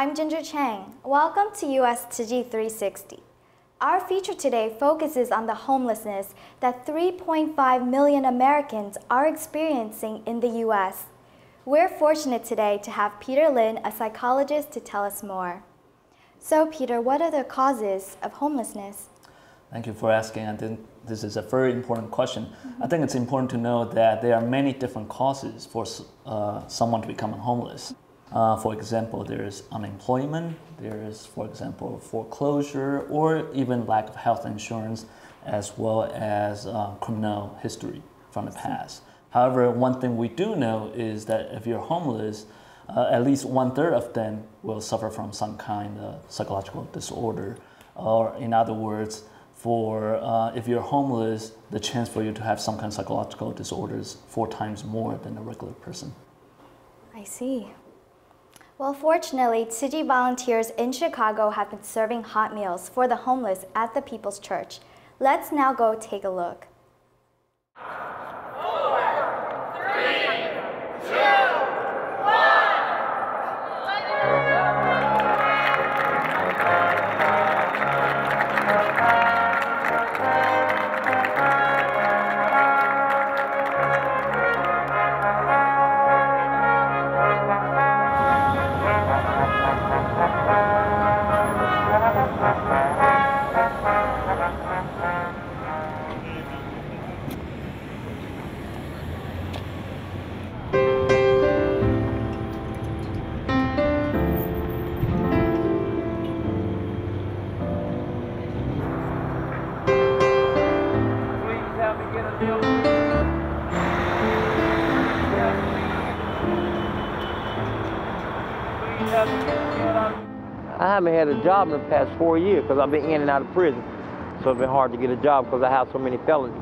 I'm Ginger Chang. Welcome to US Tzu Chi 360. Our feature today focuses on the homelessness that 3.5 million Americans are experiencing in the US. We're fortunate today to have Peter Lin, a psychologist, to tell us more. So Peter, what are the causes of homelessness? Thank you for asking. I think this is a very important question. I think it's important to know that there are many different causes for someone to become homeless. For example, there's unemployment, there's, for example, foreclosure, or even lack of health insurance, as well as criminal history from the past. However, one thing we do know is that if you're homeless, at least 1/3 of them will suffer from some kind of psychological disorder. Or in other words, if you're homeless, the chance for you to have some kind of psychological disorder is 4 times more than a regular person. I see. Well, fortunately, Tzu Chi volunteers in Chicago have been serving hot meals for the homeless at the People's Church. Let's now go take a look. 4, 3, 2, 1. I haven't had a job in the past 4 years because I've been in and out of prison. So it's been hard to get a job because I have so many felonies.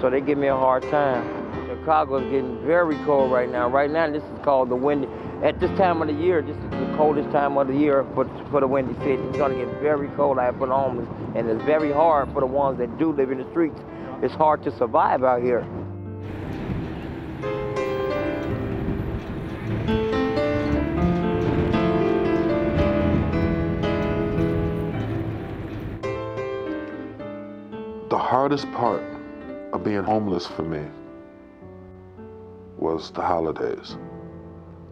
So they give me a hard time. Chicago is getting very cold right now. Right now, this is called the windy. At this time of the year, this is the coldest time of the year for the Windy City. It's going to get very cold out for the homeless. And it's very hard for the ones that do live in the streets. It's hard to survive out here. The hardest part of being homeless for me was the holidays,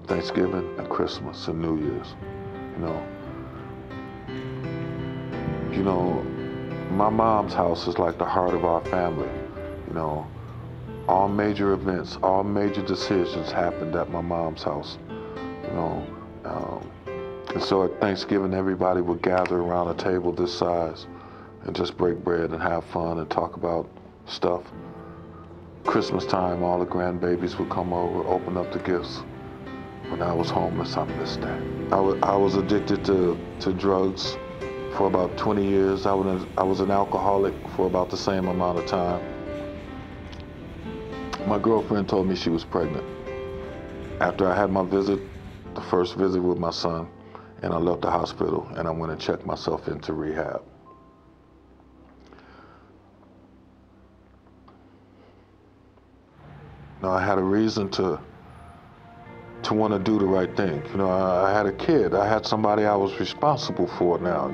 Thanksgiving and Christmas and New Year's. You know, my mom's house is like the heart of our family. All major events, all major decisions happened at my mom's house. And so at Thanksgiving, everybody would gather around a table this size and just break bread and have fun and talk about stuff. Christmas time, all the grandbabies would come over, open up the gifts. When I was homeless, I missed that. I was addicted to drugs for about 20 years. I was an alcoholic for about the same amount of time. My girlfriend told me she was pregnant. After I had my visit, the first visit with my son, and I left the hospital and I went and checked myself into rehab. I had a reason to want to do the right thing. I had a kid. I had somebody I was responsible for now,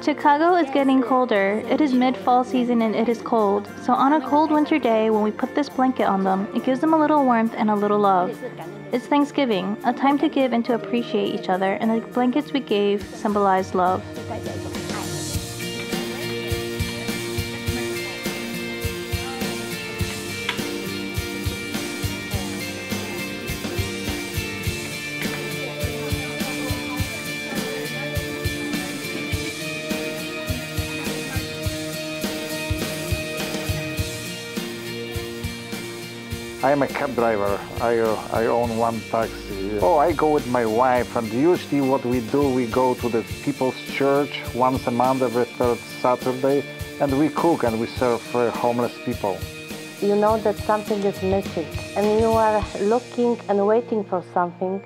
Chicago is getting colder. It is mid-fall season and it is cold. So on a cold winter day, when we put this blanket on them, it gives them a little warmth and a little love. It's Thanksgiving, a time to give and to appreciate each other, and the blankets we gave symbolize love. I am a cab driver. I own one taxi. Oh, I go with my wife, and usually what we do, we go to the People's Church once a month, every third Saturday, and we cook and we serve homeless people. You know that something is missing, and you are looking and waiting for something,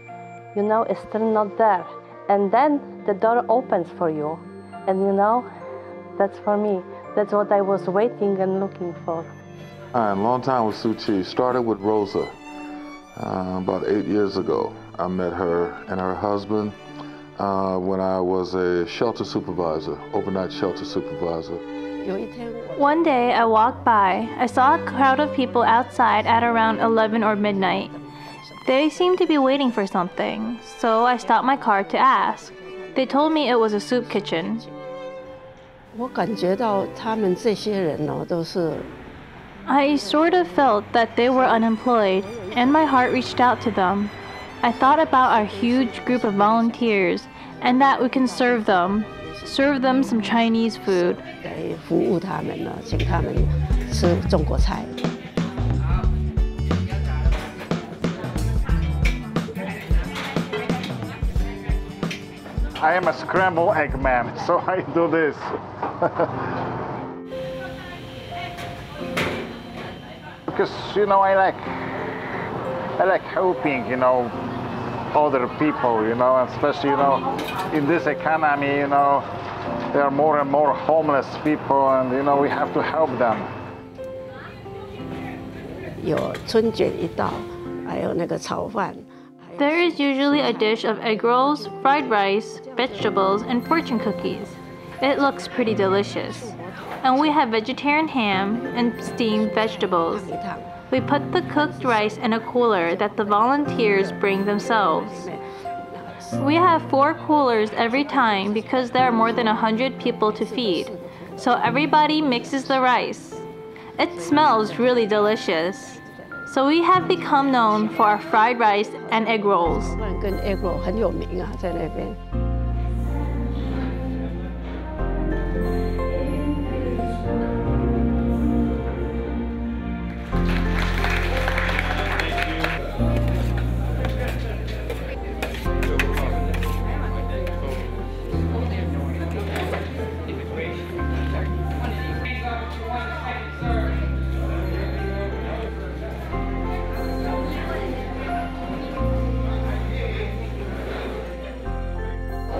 you know it's still not there. And then the door opens for you, and you know, that's for me. That's what I was waiting and looking for. A long time with Tzu Chi. Started with Rosa about 8 years ago. I met her and her husband when I was a shelter supervisor, overnight shelter supervisor. One day I walked by. I saw a crowd of people outside at around 11 or midnight. They seemed to be waiting for something, so I stopped my car to ask. They told me it was a soup kitchen. I sort of felt that they were unemployed, and my heart reached out to them. I thought about our huge group of volunteers and that we can serve them some Chinese food. I am a scrambled egg man, so I do this. Because, you know, I like helping, you know, other people, you know, especially, you know, in this economy, you know, there are more and more homeless people, and, you know, we have to help them. There is usually a dish of egg rolls, fried rice, vegetables, and fortune cookies. It looks pretty delicious. And we have vegetarian ham and steamed vegetables. We put the cooked rice in a cooler that the volunteers bring themselves. We have 4 coolers every time because there are more than 100 people to feed. So everybody mixes the rice. It smells really delicious. So we have become known for our fried rice and egg rolls.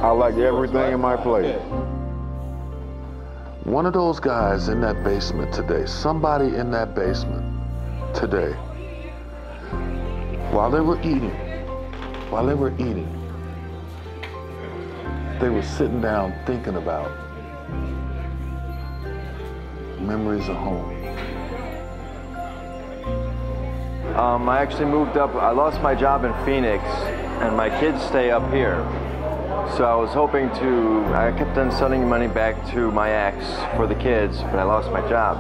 I like everything in my plate. One of those guys in that basement today, somebody in that basement today, while they were eating, they were sitting down thinking about memories of home. I actually moved up. I lost my job in Phoenix, and my kids stay up here. So I was hoping I kept on sending money back to my ex for the kids, but I lost my job.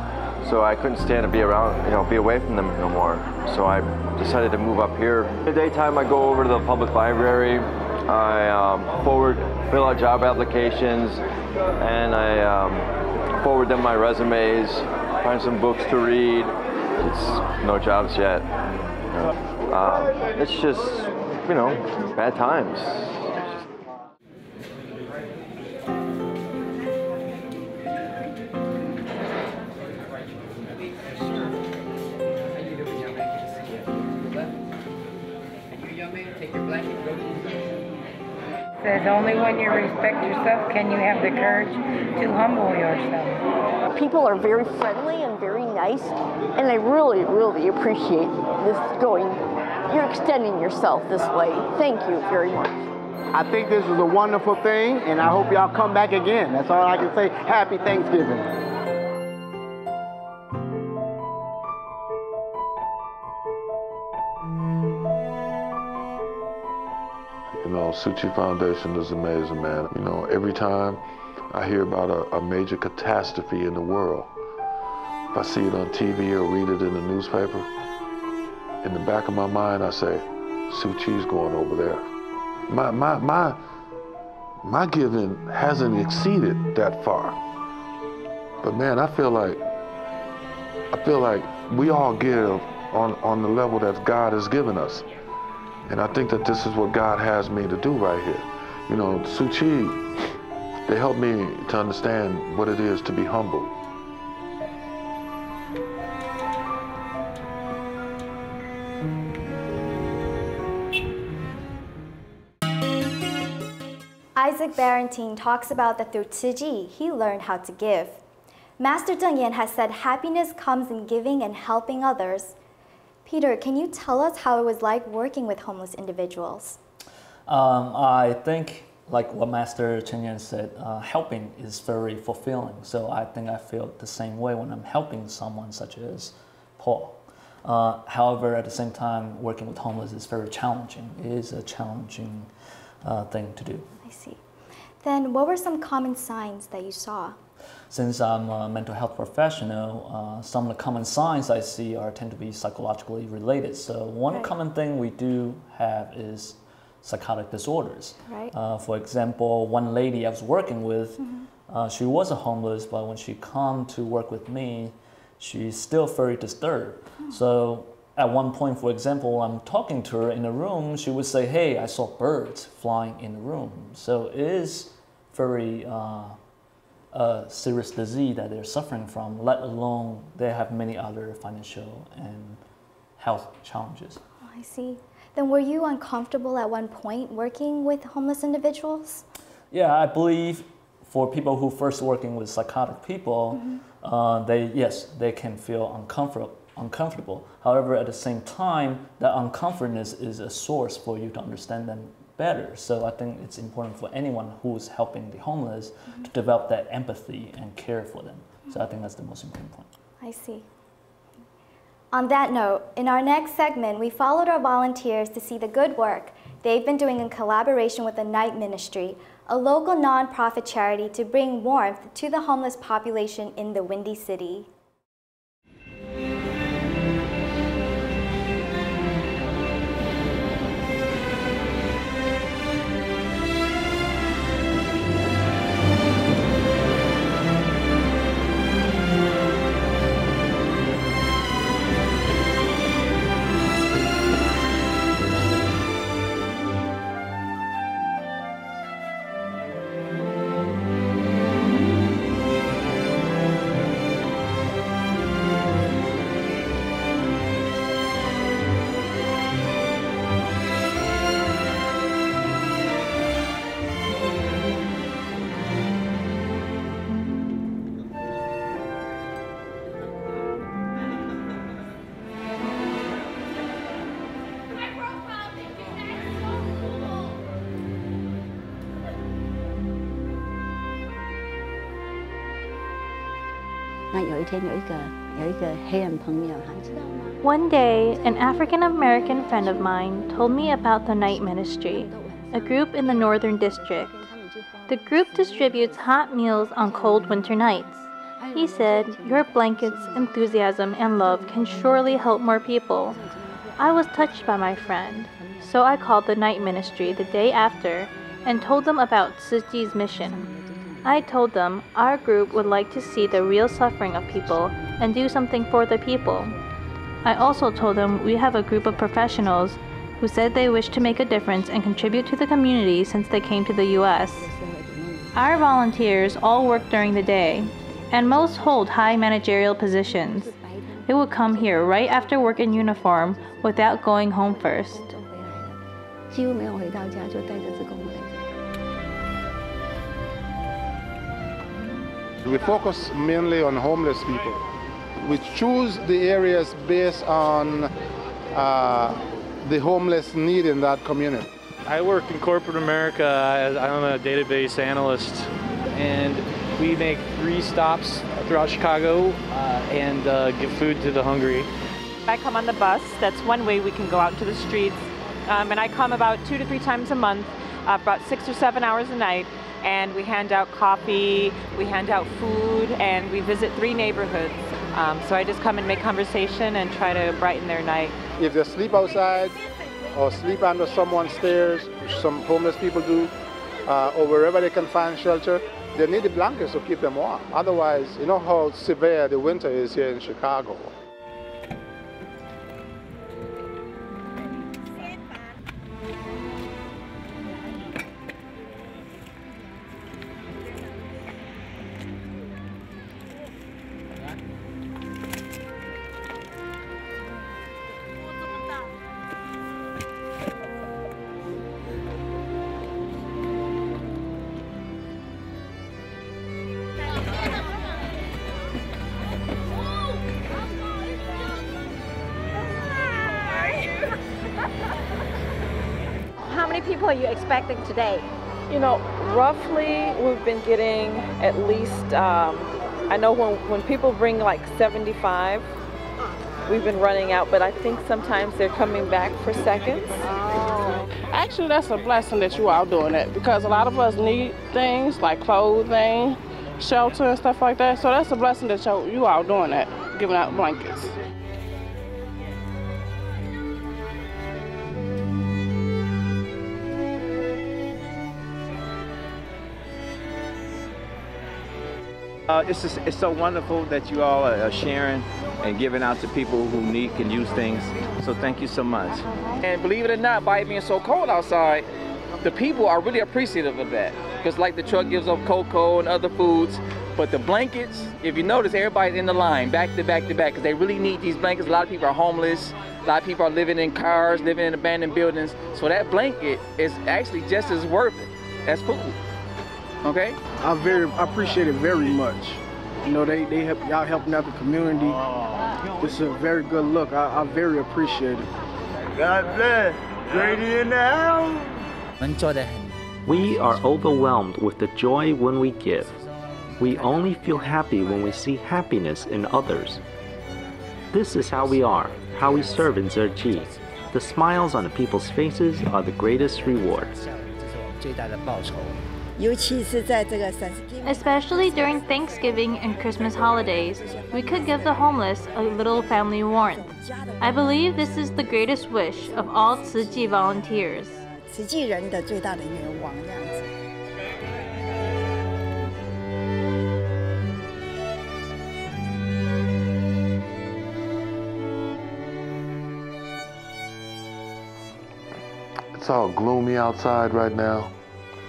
So I couldn't stand to be around, you know, be away from them no more. So I decided to move up here. In the daytime, I go over to the public library. I fill out job applications, and I forward them my resumes, find some books to read. It's no jobs yet. It's just, you know, bad times. Says only when you respect yourself can you have the courage to humble yourself. People are very friendly and very nice, and I really, really appreciate this going. You're extending yourself this way. Thank you very much. I think this is a wonderful thing, and I hope y'all come back again. That's all I can say. Happy Thanksgiving. You know, Tzu Chi Foundation is amazing, man. You know, every time I hear about a major catastrophe in the world, if I see it on TV or read it in the newspaper, in the back of my mind, I say, Tzu Chi's going over there. My giving hasn't exceeded that far. But man, I feel like we all give on the level that God has given us. And I think that this is what God has me to do right here. You know, Tzu Chi, they help me to understand what it is to be humble. Isaac Barentine talks about that through Tzu Chi, he learned how to give. Master Deng Yan has said happiness comes in giving and helping others. Peter, can you tell us how it was like working with homeless individuals? I think, like what Master Cheng Yan said, helping is very fulfilling. So I think I feel the same way when I'm helping someone such as Paul. However, at the same time, working with homeless is very challenging. It is a challenging thing to do. I see. Then what were some common signs that you saw? Since I'm a mental health professional, some of the common signs I see tend to be psychologically related. So one common thing we do have is psychotic disorders. Right. For example, one lady I was working with, she was a homeless, but when she come to work with me, she's still very disturbed. So at one point, for example, when I'm talking to her in a room, she would say, "Hey, I saw birds flying in the room." So it is very a serious disease that they're suffering from, let alone they have many other financial and health challenges. Oh, I see. Then were you uncomfortable at one point working with homeless individuals? Yeah, I believe for people who first working with psychotic people, they can feel uncomfortable. However, at the same time, that uncomfortness is a source for you to understand them better. So I think it's important for anyone who's helping the homeless to develop that empathy and care for them. So I think that's the most important point. I see. On that note, in our next segment, we followed our volunteers to see the good work they've been doing in collaboration with the Night Ministry, a local nonprofit charity to bring warmth to the homeless population in the Windy City. One day, an African-American friend of mine told me about the Night Ministry, a group in the Northern District. The group distributes hot meals on cold winter nights. He said, "Your blankets, enthusiasm, and love can surely help more people." I was touched by my friend, so I called the Night Ministry the day after and told them about Tzu Chi's mission. I told them our group would like to see the real suffering of people and do something for the people. I also told them we have a group of professionals who said they wish to make a difference and contribute to the community since they came to the US. Our volunteers all work during the day, and most hold high managerial positions. They would come here right after work in uniform without going home first. We focus mainly on homeless people. We choose the areas based on the homeless need in that community. I work in corporate America. I'm a database analyst, and we make 3 stops throughout Chicago and give food to the hungry. I come on the bus. That's one way we can go out into the streets. And I come about 2 to 3 times a month, about 6 or 7 hours a night. And we hand out coffee, we hand out food, and we visit 3 neighborhoods. So I just come and make conversation and try to brighten their night. If they sleep outside or sleep under someone's stairs, which some homeless people do, or wherever they can find shelter, they need the blankets to keep them warm. Otherwise, you know how severe the winter is here in Chicago. people are you expecting today? You know, roughly we've been getting at least, I know when people bring like 75, we've been running out, but I think sometimes they're coming back for seconds. Actually, that's a blessing that you all doing that, because a lot of us need things like clothing, shelter and stuff like that. So that's a blessing that you all doing that, giving out blankets. It's so wonderful that you all are sharing and giving out to people who can use things. So thank you so much. And believe it or not, by it being so cold outside, the people are really appreciative of that. Because like the truck gives up cocoa and other foods, but the blankets, if you notice, everybody's in the line, back to back to back, because they really need these blankets. A lot of people are homeless. A lot of people are living in cars, living in abandoned buildings. So that blanket is actually just as worth it as food. Okay? I appreciate it very much. You know, they help, y'all helping out the community. It's a very good look. I very appreciate it. God bless. Grady in the house. We are overwhelmed with the joy when we give. We only feel happy when we see happiness in others. This is how we are, how we serve in Tzu Chi. The smiles on the people's faces are the greatest reward. Especially during Thanksgiving and Christmas holidays, we could give the homeless a little family warmth. I believe this is the greatest wish of all Tzu Chi volunteers. It's all gloomy outside right now.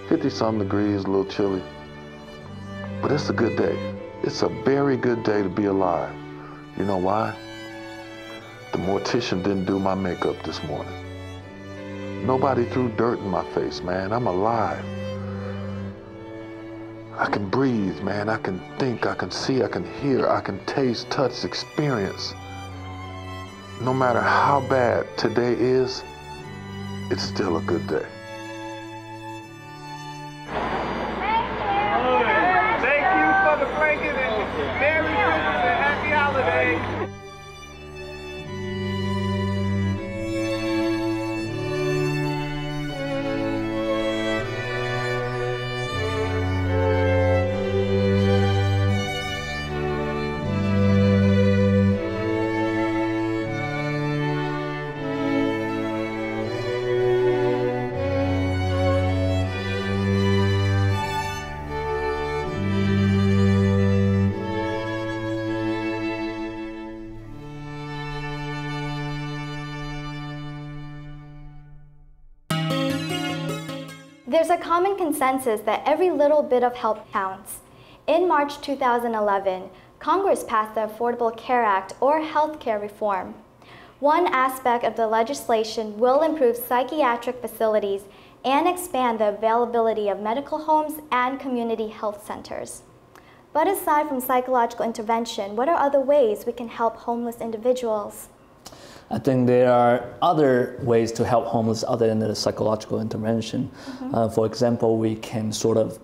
50-some degrees, a little chilly. But it's a good day. It's a very good day to be alive. You know why? The mortician didn't do my makeup this morning. Nobody threw dirt in my face, man. I'm alive. I can breathe, man. I can think, I can see, I can hear, I can taste, touch, experience. No matter how bad today is, it's still a good day. There's a common consensus that every little bit of help counts. In March 2011, Congress passed the Affordable Care Act, or health care reform. One aspect of the legislation will improve psychiatric facilities and expand the availability of medical homes and community health centers. But aside from psychological intervention, what are other ways we can help homeless individuals? I think there are other ways to help homeless other than the psychological intervention. For example, we can sort of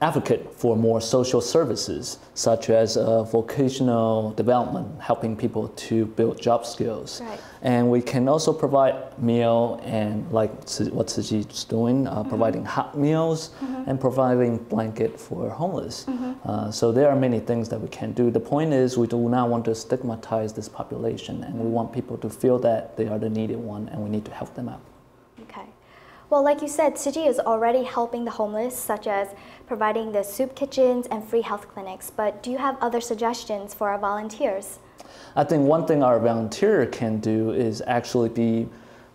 advocate for more social services, such as vocational development, helping people to build job skills. Right. And we can also provide meal and like what Tzu Chi is doing, providing hot meals and providing blanket for homeless. So there are many things that we can do. The point is we do not want to stigmatize this population, and we want people to feel that they are the needed one and we need to help them out. Okay. Well, like you said, Tzu Chi is already helping the homeless, such as providing the soup kitchens and free health clinics. But do you have other suggestions for our volunteers? I think one thing our volunteer can do is actually be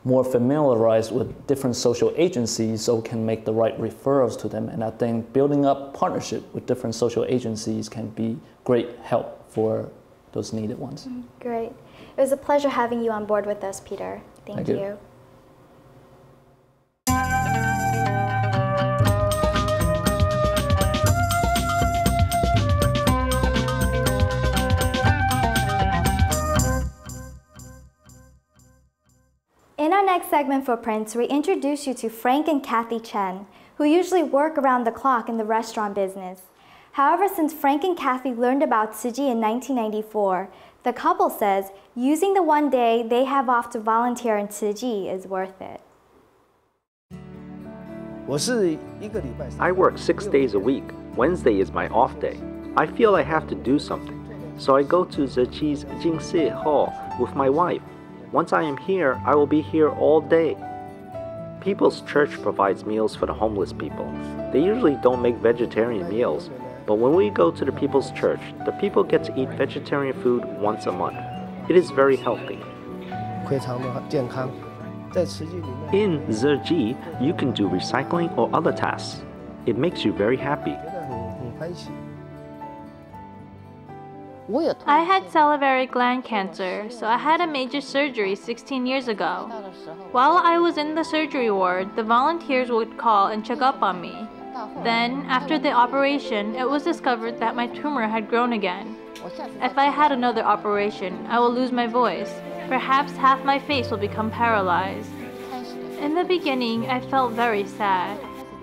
more familiarized with different social agencies so we can make the right referrals to them. And I think building up partnership with different social agencies can be great help for those needed ones. Great. It was a pleasure having you on board with us, Peter. Thank you. In our next segment for Prince, we introduce you to Frank and Kathy Chen, who usually work around the clock in the restaurant business. However, since Frank and Kathy learned about Tzu Chi in 1994, the couple says using the one day they have off to volunteer in Tzu Chi is worth it. I work 6 days a week. Wednesday is my off day. I feel I have to do something. So I go to Tzu Chi's Jingsi Hall with my wife. Once I am here, I will be here all day. People's Church provides meals for the homeless people. They usually don't make vegetarian meals, but when we go to the People's Church, the people get to eat vegetarian food once a month. It is very healthy. In Tzu Chi, you can do recycling or other tasks. It makes you very happy. I had salivary gland cancer, so I had a major surgery 16 years ago. While I was in the surgery ward, the volunteers would call and check up on me. Then, after the operation, it was discovered that my tumor had grown again. If I had another operation, I will lose my voice. Perhaps half my face will become paralyzed. In the beginning, I felt very sad.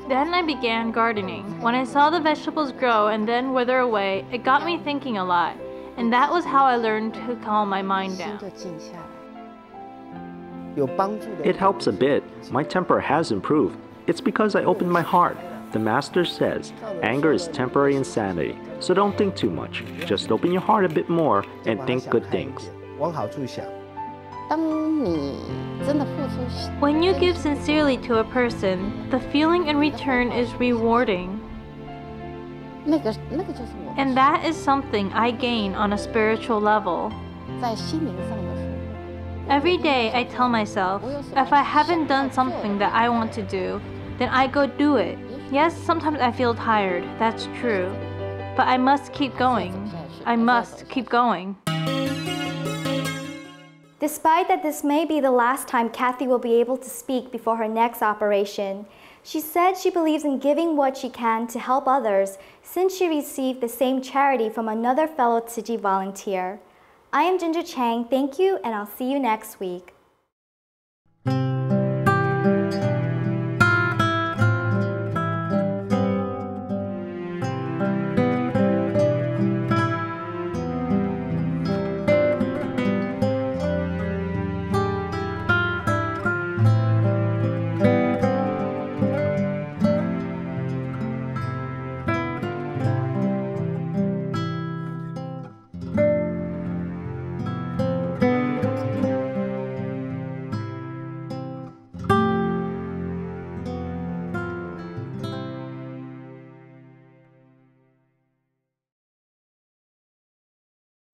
Then I began gardening. When I saw the vegetables grow and then wither away, it got me thinking a lot. And that was how I learned to calm my mind down. It helps a bit. My temper has improved. It's because I opened my heart. The master says, anger is temporary insanity, so don't think too much. Just open your heart a bit more and think good things. When you give sincerely to a person, the feeling in return is rewarding. And that is something I gain on a spiritual level. Every day I tell myself, if I haven't done something that I want to do, then I go do it. Yes, sometimes I feel tired, that's true. But I must keep going. I must keep going. Despite that this may be the last time Kathy will be able to speak before her next operation, she said she believes in giving what she can to help others since she received the same charity from another fellow Tzu Chi volunteer. I am Ginger Chang, thank you, and I'll see you next week.